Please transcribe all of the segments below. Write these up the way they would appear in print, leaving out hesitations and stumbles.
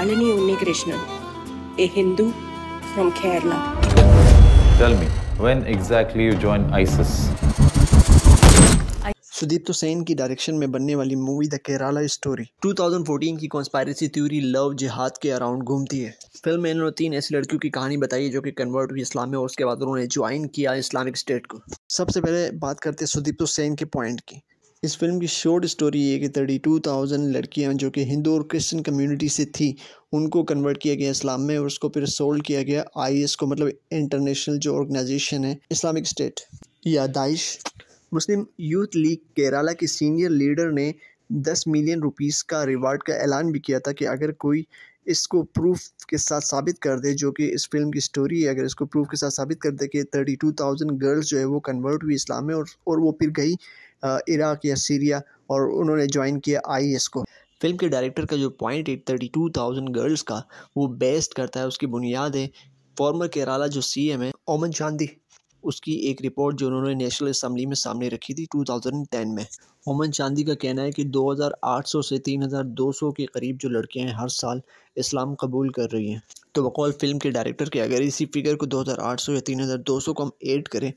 Shalini Unnikrishnan, a Hindu from Kerala. Tell me, when exactly you joined ISIS? Sudipto Sen की direction में बनने वाली movie the Kerala story 2014 की conspiracy theory love जिहाद के अराउंड घूमती है। फिल्म में इन्होंने 3 ऐसी लड़कियों की कहानी बताई जो कि कन्वर्ट हुई इस्लाम में और उसके बाद उन्होंने ज्वाइन किया इस्लामिक स्टेट को। सबसे पहले बात करते हैं सुदीप्तो सेन के पॉइंट की। इस फिल्म की शॉर्ट स्टोरी ये कि 32,000 लड़कियां जो कि हिंदू और क्रिश्चियन कम्युनिटी से थी उनको कन्वर्ट किया गया इस्लाम में और उसको फिर सोल्ड किया गया IS को, मतलब इंटरनेशनल जो ऑर्गेनाइजेशन है इस्लामिक स्टेट या दाइश। मुस्लिम यूथ लीग केरला के सीनियर लीडर ने 10 मिलियन रुपीस का रिवार्ड का ऐलान भी किया था कि अगर कोई इसको प्रूफ के साथ साबित कर दे, जो कि इस फिल्म की स्टोरी है, अगर इसको प्रूफ के साथ साबित कर दे कि 32,000 गर्ल्स जो है वो कन्वर्ट हुई इस्लाम में और वो फिर गई इराक या सीरिया और उन्होंने ज्वाइन किया IS को। फिल्म के डायरेक्टर का जो पॉइंट है 32,000 गर्ल्स का, वो बेस्ड करता है, उसकी बुनियाद है फॉर्मर केरला जो CM है ओमन चांदी, उसकी एक रिपोर्ट जो उन्होंने नेशनल असेंबली में सामने रखी थी 2010 में। ओमन चांदी का कहना है कि 2,800 से 3,200 के करीब जो लड़कियां हैं हर साल इस्लाम कबूल कर रही हैं। तो बकौल फिल्म के डायरेक्टर के अगर इसी फिगर को 2,800 या 3,200 को हम ऐड करें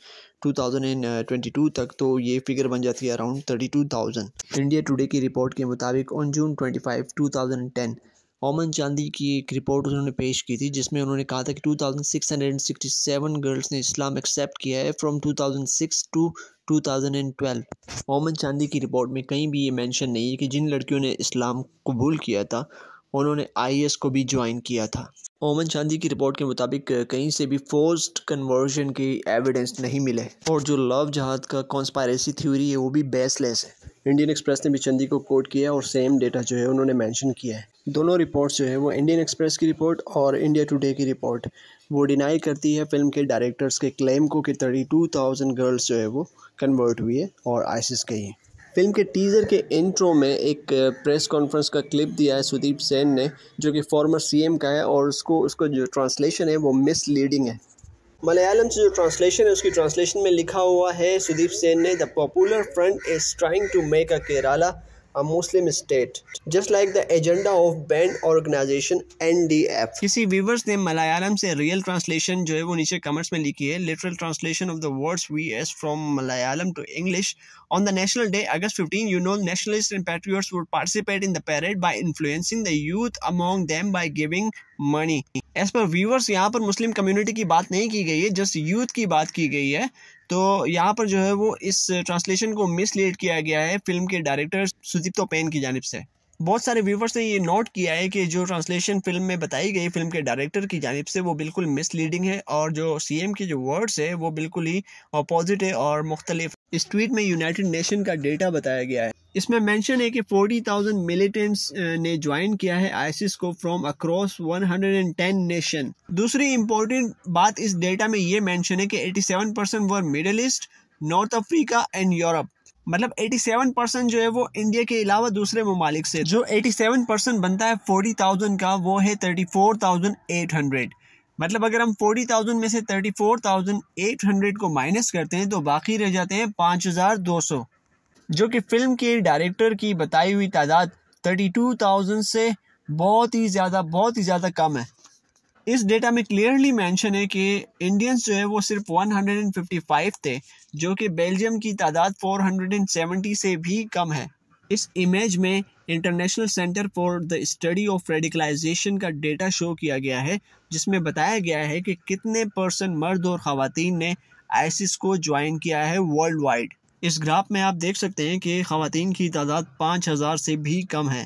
2022 तक, तो ये फिगर बन जाती है अराउंड 32,000। इंडिया टुडे की रिपोर्ट के मुताबिक ऑन जून 25, 2010 ओमन चांदी की एक रिपोर्ट उन्होंने पेश की थी जिसमें उन्होंने कहा था कि 2,667 गर्ल्स ने इस्लाम एक्सेप्ट किया है फ्रॉम 2006 टू 2012। ओमन चांदी की रिपोर्ट में कहीं भी ये मेंशन नहीं है कि जिन लड़कियों ने इस्लाम कबूल किया था उन्होंने IS को भी ज्वाइन किया था। ओमन चांदी की रिपोर्ट के मुताबिक कहीं से भी फोर्स्ड कन्वर्जन की एविडेंस नहीं मिले और जो लव जहाद का कॉन्स्पायरेसी थ्योरी है वो भी बेसलेस है। इंडियन एक्सप्रेस ने भी चंदी को कोट किया और सेम डेटा जो है उन्होंने मेंशन किया है। दोनों रिपोर्ट्स जो है वो इंडियन एक्सप्रेस की रिपोर्ट और इंडिया टुडे की रिपोर्ट वो डिनाई करती है फिल्म के डायरेक्टर्स के क्लेम को कि 32,000 गर्ल्स जो है वो कन्वर्ट हुई है और ISIS गई है। फिल्म के टीज़र के इंट्रो में एक प्रेस कॉन्फ्रेंस का क्लिप दिया है सुदीप सेन ने जो कि फॉर्मर CM का है और उसको जो ट्रांसलेशन है वो मिसलीडिंग है। मलयालम से जो ट्रांसलेशन है उसकी ट्रांसलेशन में लिखा हुआ है सुदीप सेन ने, the Popular Front is trying to make a Kerala a Muslim state just like the agenda of banned organization NDF। किसी व्यूवर्स ने मलयालम से रियल ट्रांसलेशन जो है वो नीचे कमेंट्स में लिखी है, literal translation of the words VS from Malayalam to English. On the national day August 15, you know, nationalists and patriots would participate in the parade by influencing the youth among them by giving money। As per viewers यहाँ पर Muslim community की बात नहीं की गई है, just youth की बात की गई है। तो यहाँ पर जो है वो इस ट्रांसलेशन को मिसलीड किया गया है फिल्म के डायरेक्टर सुदीप्तो सेन की जानिब से। बहुत सारे व्यूवर्स ने ये नोट किया है कि जो ट्रांसलेशन फिल्म में बताई गई फिल्म के डायरेक्टर की जानिब से वो बिल्कुल मिसलीडिंग है और जो CM के जो वर्ड्स है वो बिल्कुल ही अपोजिट है और मुख्तलिफ। इस ट्वीट में यूनाइटेड नेशन का डेटा बताया गया है। इसमें मेंशन है कि 40,000 मिलिटेंट्स ने ज्वाइन किया है ISIS को फ्रॉम अक्रॉस 110 नेशन। दूसरी इंपॉर्टेंट बात इस डेटा में ये मेंशन है कि 87% were Middle East, North Africa and Europe. मतलब 87% जो है वो इंडिया के अलावा दूसरे ममालिक से। जो 87% बनता है 40,000 का वो है 34,800। मतलब अगर हम 40,000 में से 34,800 को माइनस करते हैं तो बाकी रह जाते हैं 5,200, जो कि फिल्म के डायरेक्टर की बताई हुई तादाद 32,000 से बहुत ही ज़्यादा कम है। इस डेटा में क्लियरली मेंशन है कि इंडियंस जो है वो सिर्फ 155 थे, जो कि बेल्जियम की तादाद 470 से भी कम है। इस इमेज में International Centre for the Study of Radicalisation का डेटा शो किया गया है जिसमें बताया गया है कि कितने % मर्द और ख़वातीन ने ISIS को ज्वाइन किया है वर्ल्ड वाइड। इस ग्राफ में आप देख सकते हैं कि ख़वातीन की तादाद 5,000 से भी कम है।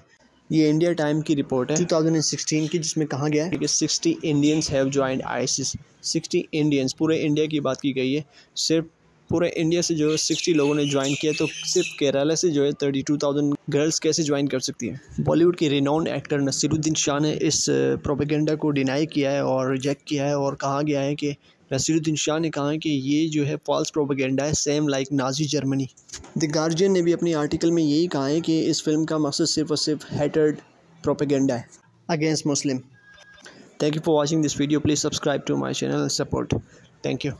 ये इंडिया टाइम की रिपोर्ट है 2016 की जिसमें कहा गया है कि 60 Indians have joined ISIS। 60 Indians, पूरे इंडिया की बात की गई है। सिर्फ पूरे इंडिया से जो 60 लोगों ने ज्वाइन किया, तो सिर्फ केरला से जो है 32,000 गर्ल्स कैसे ज्वाइन कर सकती हैं। बॉलीवुड के रिनाउंड एक्टर नसीरुद्दीन शाह ने इस प्रोपेगेंडा को डिनाई किया है और रिजेक्ट किया है और कहा गया है कि नसीरुद्दीन शाह ने कहा है कि ये जो है फॉल्स प्रोपेगेंडा है, same like Nazi Germany. The guardian ने भी अपनी आर्टिकल में यही कहा है कि इस फिल्म का मकसद सिर्फ और सिर्फ हेटेड प्रोपेगेंडा है against Muslim. Thank you for watching this video. Please subscribe to my channel and support. Thank you.